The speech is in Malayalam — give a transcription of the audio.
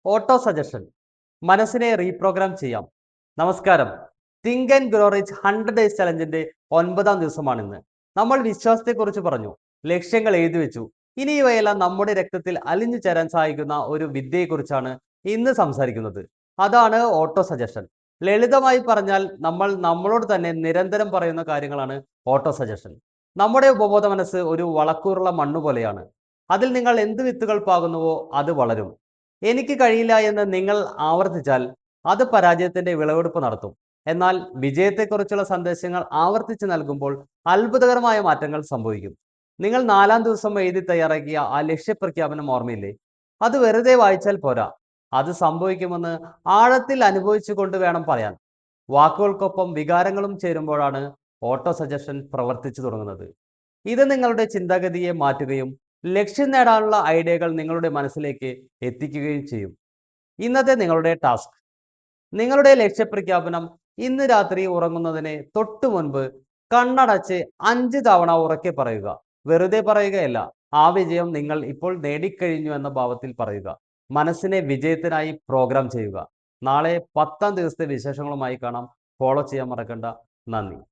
ഓട്ടോ സജഷൻ മനസ്സിനെ റീപ്രോഗ്രാം ചെയ്യാം. നമസ്കാരം. Think and grow rich 100 days ചലഞ്ചിന്റെ 9ാം ദിവസമാണിന്ന്. നമ്മൾ വിശ്വാസത്തെക്കുറിച്ച് പറഞ്ഞു, ലക്ഷ്യങ്ങൾ എഴുതി വെച്ചു. ഇനി ഇവയെല്ലാം നമ്മുടെ രക്തത്തിൽ അലിഞ്ഞു ചേരാൻ സഹായിക്കുന്ന ഒരു വിദ്യയെക്കുറിച്ചാണ് ഇന്ന് സംസാരിക്കുന്നത്. അതാണ് ഓട്ടോ സജഷൻ. ലളിതമായി പറഞ്ഞാൽ നമ്മൾ നമ്മളോട് തന്നെ നിരന്തരം പറയുന്ന കാര്യങ്ങളാണ് ഓട്ടോ സജഷൻ. നമ്മുടെ ഉപബോധ മനസ്സ് ഒരു വളക്കൂറുള്ള മണ്ണ് പോലെയാണ്. അതിൽ നിങ്ങൾ എന്ത് വിത്തുകൾ പാകുന്നുവോ അത് വളരും. എനിക്ക് കഴിയില്ല എന്ന് നിങ്ങൾ ആവർത്തിച്ചാൽ അത് പരാജയത്തിന്റെ വിളവെടുപ്പ് നടത്തും. എന്നാൽ വിജയത്തെക്കുറിച്ചുള്ള സന്ദേശങ്ങൾ ആവർത്തിച്ച് നൽകുമ്പോൾ അത്ഭുതകരമായ മാറ്റങ്ങൾ സംഭവിക്കും. നിങ്ങൾ 4ാം ദിവസം എഴുതി തയ്യാറാക്കിയ ആ ലക്ഷ്യപ്രഖ്യാപനം ഓർമ്മയില്ലേ? അത് വെറുതെ വായിച്ചാൽ പോരാ, അത് സംഭവിക്കുമെന്ന് ആഴത്തിൽ അനുഭവിച്ചുകൊണ്ട് വേണം പറയാൻ. വാക്കുകൾക്കൊപ്പം വികാരങ്ങളും ചേരുമ്പോഴാണ് ഓട്ടോ സജഷൻ പ്രവർത്തിച്ചു തുടങ്ങുന്നത്. ഇത് നിങ്ങളുടെ ചിന്താഗതിയെ മാറ്റുകയും ലക്ഷ്യം നേടാനുള്ള ഐഡിയകൾ നിങ്ങളുടെ മനസ്സിലേക്ക് എത്തിക്കുകയും ചെയ്യും. ഇന്നത്തെ നിങ്ങളുടെ ടാസ്ക്: നിങ്ങളുടെ ലക്ഷ്യപ്രഖ്യാപനം ഇന്ന് രാത്രി ഉറങ്ങുന്നതിന് തൊട്ടു മുൻപ് കണ്ണടച്ച് 5 തവണ ഉറക്കെ പറയുക. വെറുതെ പറയുകയല്ല, ആ വിജയം നിങ്ങൾ ഇപ്പോൾ നേടിക്കഴിഞ്ഞു എന്ന ഭാവത്തിൽ പറയുക. മനസ്സിനെ വിജയത്തിനായി പ്രോഗ്രാം ചെയ്യുക. നാളെ 10ാം ദിവസത്തെ വിശേഷങ്ങളുമായി കാണാം. ഫോളോ ചെയ്യാൻ മറക്കണ്ട. നന്ദി.